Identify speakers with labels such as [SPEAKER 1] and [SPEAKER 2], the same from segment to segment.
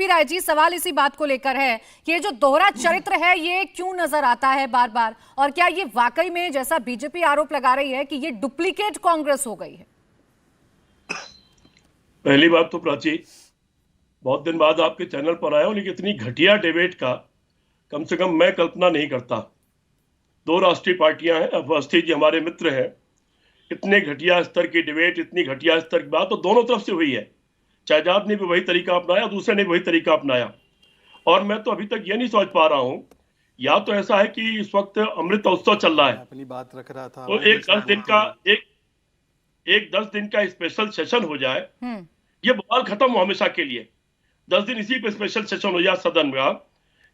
[SPEAKER 1] CP Rai ji, सवाल इसी बात को लेकर है कि ये जो दोहरा चरित्र है ये क्यों नजर आता है बार बार, और क्या ये वाकई में जैसा बीजेपी आरोप लगा रही है कि ये डुप्लीकेट कांग्रेस हो गई है?
[SPEAKER 2] पहली बात तो प्राची, बहुत दिन बाद आपके चैनल पर आया हूं, लेकिन इतनी घटिया डिबेट का कम से कम मैं कल्पना नहीं करता। दो राष्ट्रीय पार्टियां हैं, अवस्थी जी हमारे मित्र हैं, इतने घटिया स्तर की डिबेट, इतनी घटिया स्तर की बात तो दोनों तरफ से हुई है। शहजाद ने भी वही तरीका अपनाया, दूसरे ने भी वही तरीका अपनाया, और मैं तो अभी तक ये नहीं समझ पा रहा हूं, या तो ऐसा है कि इस वक्त अमृत उत्सव चल रहा है,
[SPEAKER 3] अपनी बात रख रहा था,
[SPEAKER 2] तो एक 10 दिन का स्पेशल सेशन हो जाए, ये बवाल खत्म हो हमेशा के लिए। 10 दिन इसी पे स्पेशल सेशन हो जाए सदन में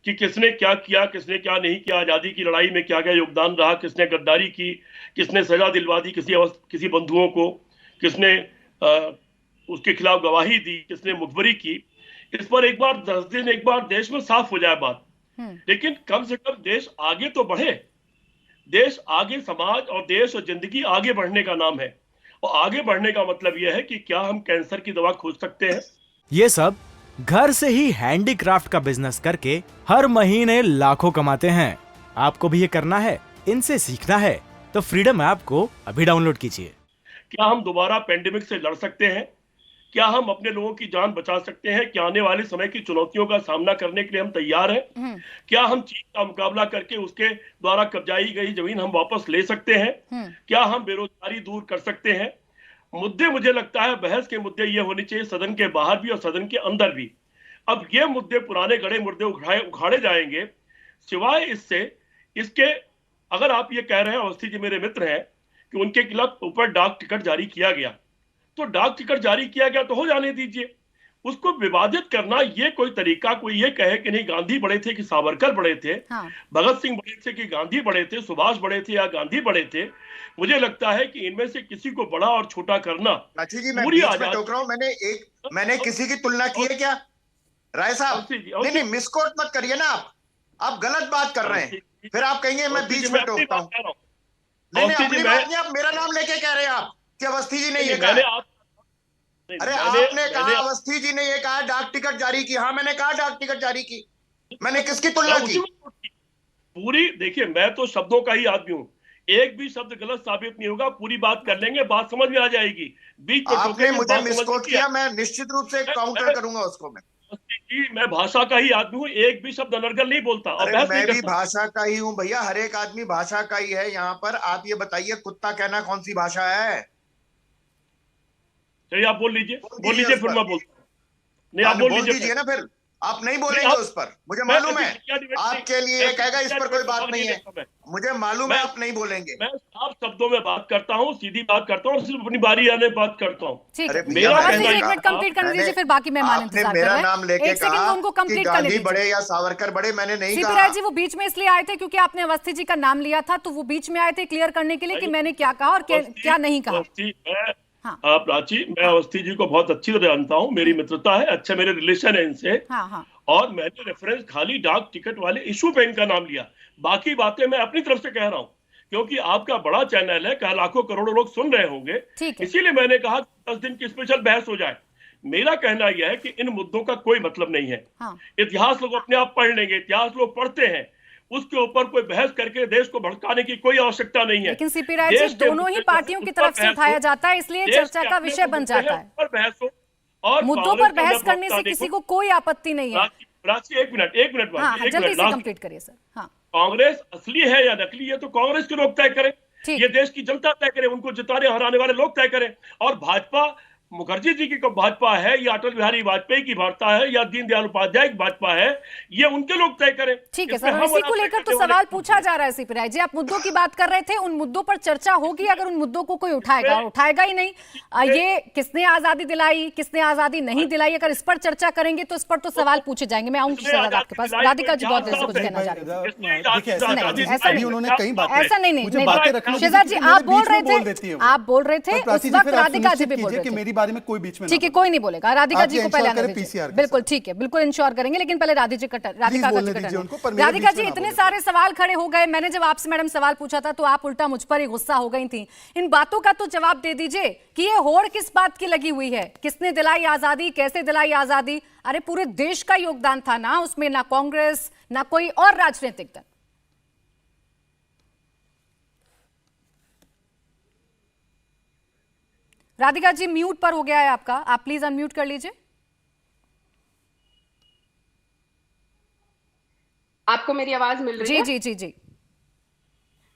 [SPEAKER 2] कि किसने क्या किया, किसने क्या नहीं किया, आजादी की लड़ाई में क्या क्या योगदान रहा, किसने गद्दारी की, किसने सजा दिलवा दी किसी बंधुओं को, किसने उसके खिलाफ गवाही दी, किसने मुखबरी की। इस पर एक बार 10 दिन एक बार देश में साफ हो जाए बात। लेकिन कम से कम देश आगे तो बढ़े। देश आगे, समाज और देश और जिंदगी आगे बढ़ने का नाम है, और आगे बढ़ने का मतलब यह है कि क्या हम कैंसर की दवा खोज सकते हैं।
[SPEAKER 4] ये सब घर से ही हैंडीक्राफ्ट का बिजनेस करके हर महीने लाखों कमाते हैं। आपको भी ये करना है, इनसे सीखना है तो फ्रीडम ऐप को अभी डाउनलोड कीजिए।
[SPEAKER 2] क्या हम दोबारा पेंडेमिक से लड़ सकते हैं? क्या हम अपने लोगों की जान बचा सकते हैं? क्या आने वाले समय की चुनौतियों का सामना करने के लिए हम तैयार हैं? क्या हम चीन का मुकाबला करके उसके द्वारा कब्जाई गई जमीन हम वापस ले सकते हैं? क्या हम बेरोजगारी दूर कर सकते हैं? मुद्दे, मुझे लगता है बहस के मुद्दे ये होने चाहिए सदन के बाहर भी और सदन के अंदर भी। अब ये मुद्दे, पुराने गड़े मुद्दे उखाड़े जाएंगे। सिवाय इसके अगर आप ये कह रहे हैं, अवस्थी जी मेरे मित्र हैं, कि उनके खिलाफ ऊपर डाक टिकट जारी किया गया, तो डाक टिकट जारी किया गया तो हो जाने दीजिए। उसको विवादित करना ये कोई तरीका, कोई ये कहे कि नहीं गांधी बड़े थे कि सावरकर बड़े थे, भगत सिंह बड़े थे कि गांधी बड़े थे, सुभाष बड़े थे या गांधी बड़े थे, मुझे लगता है कि इनमें से किसी को बड़ा और छोटा करना
[SPEAKER 5] पूरी आजादी। टोक रहा हूं, मैंने किसी की तुलना की है क्या राय साहब? नहीं, मिसकोट मत करिए ना, आप गलत बात कर रहे हैं, फिर आप कहेंगे मैं बीच में टोकता हूं। नहीं, अपनी बात नहीं, आप मेरा नाम लेके कह रहे हैं आप कि अवस्थी जी ने ये कहा। अरे आपने कहा अवस्थी जी ने ये कहा डाक टिकट जारी की। हाँ, मैंने कहा डाक टिकट जारी की। मैंने किसकी तुलना की?
[SPEAKER 2] पूरी देखिए, मैं तो शब्दों का ही आदमी हूँ, एक भी शब्द गलत साबित नहीं होगा। पूरी बात कर लेंगे, बात समझ में आ जाएगी। बीच में
[SPEAKER 5] आपने मुझे मिसकोट किया, मैं निश्चित रूप से काउंटर करूंगा उसको।
[SPEAKER 2] मैं भाषा का ही आदमी हूँ, एक भी शब्द अनर्गल नहीं बोलता।
[SPEAKER 5] अरे मैं भी भाषा का ही हूँ भैया, हर एक आदमी भाषा का ही है यहाँ पर। आप ये बताइए, कुत्ता कहना कौन सी भाषा है?
[SPEAKER 2] चलिए आप बोल लीजिए, फिर मैं बोलता हूँ। नहीं, आप बोल लीजिए
[SPEAKER 5] ना, फिर आप नहीं बोलेंगे उस पर, मुझे मालूम है। आपके लिए ये कहेगा इस पर कोई बात नहीं है, मुझे मालूम है आप नहीं बोलेंगे।
[SPEAKER 2] मैं साफ शब्दों में बात करता हूँ, सीधी बात करता हूँ, सिर्फ अपनी बारी आने बात करता हूँ।
[SPEAKER 1] फिर बाकी मेहमान इंतजार कर रहे हैं।
[SPEAKER 5] नाम लेके कहा कि गांधी बड़े या सावरकर बड़े, मैंने नहीं कहा।
[SPEAKER 1] सीपी जी वो बीच में इसलिए आए थे क्योंकि आपने अवस्थी जी का नाम लिया था, तो वो बीच में आए थे क्लियर करने के लिए कि मैंने क्या कहा और क्या नहीं कहा।
[SPEAKER 2] प्राची, मैं अवस्थी जी को बहुत अच्छी तरह जानता हूँ, मेरी मित्रता है, अच्छा मेरे रिलेशन है इनसे। और मैंने रेफरेंस खाली डाक टिकट वाले इशू पे इनका नाम लिया, बाकी बातें मैं अपनी तरफ से कह रहा हूँ, क्योंकि आपका बड़ा चैनल है, क्या लाखों करोड़ों लोग सुन रहे होंगे, इसीलिए मैंने कहा 10 दिन की स्पेशल बहस हो जाए। मेरा कहना यह है कि इन मुद्दों का कोई मतलब नहीं है। इतिहास लोग अपने आप पढ़ लेंगे, इतिहास लोग पढ़ते हैं, उसके ऊपर कोई बहस करके देश को भड़काने की कोई आवश्यकता नहीं है।
[SPEAKER 1] लेकिन सीपी राय जी, दोनों ही पार्टियों की तरफ से उठाया जाता है, इसलिए चर्चा का विषय बन जाता है।
[SPEAKER 2] बहस हो और
[SPEAKER 1] मुद्दों पर बहस करने से किसी को कोई आपत्ति नहीं है।
[SPEAKER 2] एक मिनट
[SPEAKER 1] जल्दी से कंप्लीट करिए सर।
[SPEAKER 2] कांग्रेस असली है या नकली है तो कांग्रेस के लोग तय करें, ये देश की जनता तय करे, उनको जिताने हराने वाले लोग तय करें। और भाजपा मुखर्जी जी की भाजपा है या अटल बिहारी वाजपेयी की भाजपा है या दीनदयाल उपाध्याय की भाजपा है, ये उनके लोग तय करें।
[SPEAKER 1] ठीक है सर, इसी को लेकर तो सवाल पूछा जा रहा है। सीपी राय जी, आप मुद्दों की बात कर रहे थे, उन मुद्दों पर चर्चा होगी अगर उन मुद्दों को कोई उठाएगा ही नहीं। ये किसने आजादी दिलाई, किसने आजादी नहीं दिलाई, अगर इस पर चर्चा करेंगे तो इस पर तो सवाल पूछे जाएंगे। मैं आऊंगी शहजाद आपके पास। राधिका जी बहुत देर से कुछ कहना चाह रही है। ऐसा नहीं, शहजाद जी आप बोल रहे थे, उस वक्त राधिका जी भी बोल रहे थे।
[SPEAKER 3] मेरी बारे में कोई बीच में
[SPEAKER 1] ठीक है, कोई नहीं बोलेगा। राधिका जी को पहले आने दीजिए।
[SPEAKER 3] PCR
[SPEAKER 1] बिल्कुल ठीक है, बिल्कुल इंश्योर करेंगे, लेकिन पहले राधिका जी राधिका जी, इतने सारे सवाल खड़े हो गए। मैंने जब आपसे मैडम सवाल पूछा था तो आप उल्टा मुझ पर ही गुस्सा हो गई थी। इन बातों का तो जवाब दे दीजिए कि ये होड़ किस बात की लगी हुई है, किसने दिलाई आजादी, कैसे दिलाई आजादी? अरे पूरे देश का योगदान था ना उसमें, ना कांग्रेस ना कोई और राजनीतिक दल। राधिका जी म्यूट पर हो गया है आपका, आप प्लीज अनम्यूट कर लीजिए।
[SPEAKER 6] आपको मेरी आवाज मिल रही है?
[SPEAKER 1] जी जी जी जी।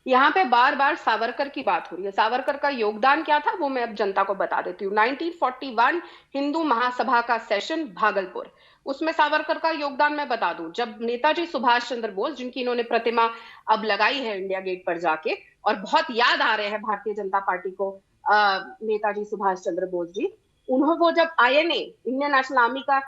[SPEAKER 6] यहाँ पे बार बार सावरकर की बात हो रही है। सावरकर का योगदान क्या था वो मैं अब जनता को बता देती हूँ। 1941 हिंदू महासभा का सेशन भागलपुर, उसमें सावरकर का योगदान मैं बता दूं। जब नेताजी सुभाष चंद्र बोस, जिनकी इन्होंने प्रतिमा अब लगाई है इंडिया गेट पर जाके, और बहुत याद आ रहे हैं भारतीय जनता पार्टी को नेताजी सुभाष चंद्र बोस जी, उन्होंने वो जब INA इंडियन नेशनल आर्मी का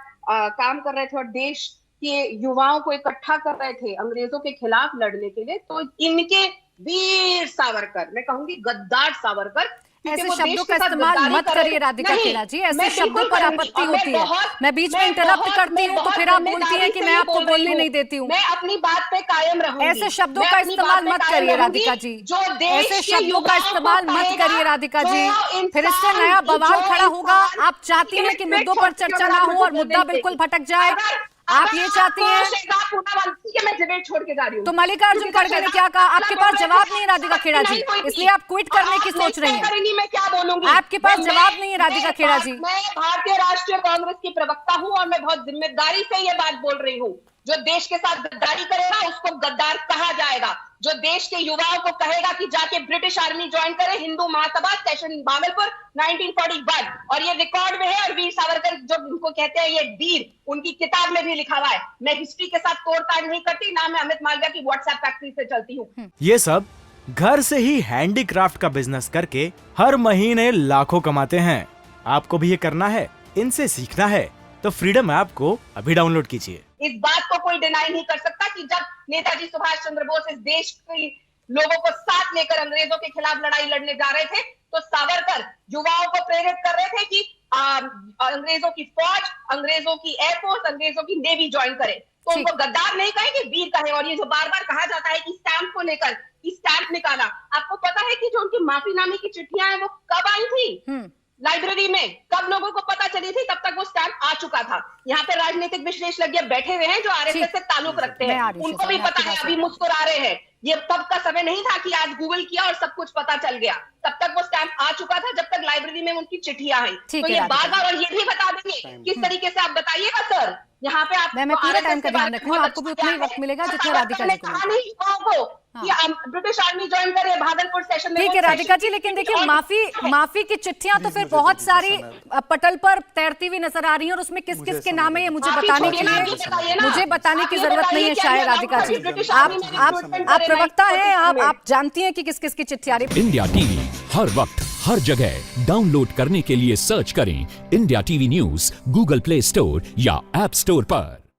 [SPEAKER 6] काम कर रहे थे और देश के युवाओं को इकट्ठा कर रहे थे अंग्रेजों के खिलाफ लड़ने के लिए, तो इनके वीर सावरकर, मैं कहूंगी गद्दार सावरकर,
[SPEAKER 1] ऐसे शब्दों का इस्तेमाल मत करिए राधिका खेड़ा जी, ऐसे शब्दों पर आपत्ति होती है। मैं बीच में इंटरप्ट करती हूँ तो फिर आप बोलती हैं कि मैं आपको बोलने नहीं देती हूँ।
[SPEAKER 6] मैं अपनी बात पे कायम रहूंगी।
[SPEAKER 1] ऐसे शब्दों का इस्तेमाल मत करिए राधिका जी, ऐसे शब्दों का इस्तेमाल मत करिए राधिका जी, फिर इससे नया बवाल खड़ा होगा। आप चाहती हैं कि मुद्दों पर चर्चा ना हो और मुद्दा बिल्कुल भटक जाए, आप ये चाहती हैं।
[SPEAKER 6] मैं डिबेट छोड़ के जा रही हूँ।
[SPEAKER 1] तो मल्लिकार्जुन खड़गे ने क्या कहा? आपके पास जवाब नहीं है राधिका खेड़ा जी, इसलिए आप क्विट करने की सोच रही हैं।
[SPEAKER 6] मैं क्या बोलूंगी?
[SPEAKER 1] आपके पास जवाब नहीं है राधिका खेड़ा जी।
[SPEAKER 6] मैं भारतीय राष्ट्रीय कांग्रेस की प्रवक्ता हूँ और मैं बहुत जिम्मेदारी से ये बात बोल रही हूँ। जो देश के साथ गद्दारी करेगा उसको गद्दार कहा जाएगा। जो देश के युवाओं को कहेगा कि जाके ब्रिटिश आर्मी ज्वाइन करे, हिंदू महासभा सेशन भागलपुर 1941, और ये रिकॉर्ड में है। और वीर सावरकर जो उनको कहते हैं ये वीर, उनकी किताब में भी लिखा हुआ है। मैं हिस्ट्री के साथ तोड़ताड़ नहीं करती, ना मैं अमित मालविया की व्हाट्सएप फैक्ट्री से चलती हूँ।
[SPEAKER 4] ये सब घर से ही हैंडीक्राफ्ट का बिजनेस करके हर महीने लाखों कमाते हैं। आपको भी ये करना है, इनसे सीखना है तो फ्रीडम ऐप को अभी डाउनलोड कीजिए।
[SPEAKER 6] इस बात को कोई डिनाई नहीं कर सकता कि जब नेताजी सुभाष चंद्र बोस इस देश के लोगों को साथ लेकर अंग्रेजों के खिलाफ लड़ाई लड़ने जा रहे थे, तो सावरकर युवाओं को प्रेरित कर रहे थे कि अंग्रेजों की फौज, अंग्रेजों की एयरफोर्स, अंग्रेजों की नेवी ज्वाइन करे। तो उनको गद्दार नहीं कहेंगे, वीर कहे। और ये जो बार बार कहा जाता है कि स्टैंप को लेकर, स्टैंप निकाला, आपको पता है कि जो उनकी माफीनामे की चिट्ठियां हैं वो कब आई थी? लाइब्रेरी में कब लोगों को पता चली थी? तब तक वो स्टैंप आ चुका था। यहाँ पे राजनीतिक विश्लेषज्ञ बैठे हुए हैं जो RSS से ताल्लुक रखते हैं, उनको भी पता है, अभी मुस्कुरा रहे हैं। ये तब का समय नहीं था कि आज गूगल किया और सब कुछ पता चल गया। तब तक वो स्टैंप आ चुका था, जब तक लाइब्रेरी में उनकी चिट्ठियां आई। तो ये बार बार, और ये भी बता देंगे किस तरीके से, आप बताइएगा सर। यहाँ पे आप,
[SPEAKER 1] मैं पूरा टाइम का ध्यान रखूंगी, आपको भी उतना ही वक्त मिलेगा जितना राधिका जी को।
[SPEAKER 6] ब्रिटिश आर्मी ज्वाइन करे भागलपुर सेशन में।
[SPEAKER 1] ठीक है राधिका जी, लेकिन देखिए माफी की चिट्ठियां तो फिर बहुत सारी पटल पर तैरती हुई नजर आ रही हैं, और उसमें किस किस के नाम है ये मुझे बताने के लिए, मुझे बताने की जरूरत नहीं है शायद राधिका जी। आप प्रवक्ता हैं, आप जानती हैं कि किस किस की चिट्ठी आ रही है।
[SPEAKER 7] इंडिया टीवी हर वक्त हर जगह डाउनलोड करने के लिए सर्च करें India TV news Google play store या ऐप स्टोर पर।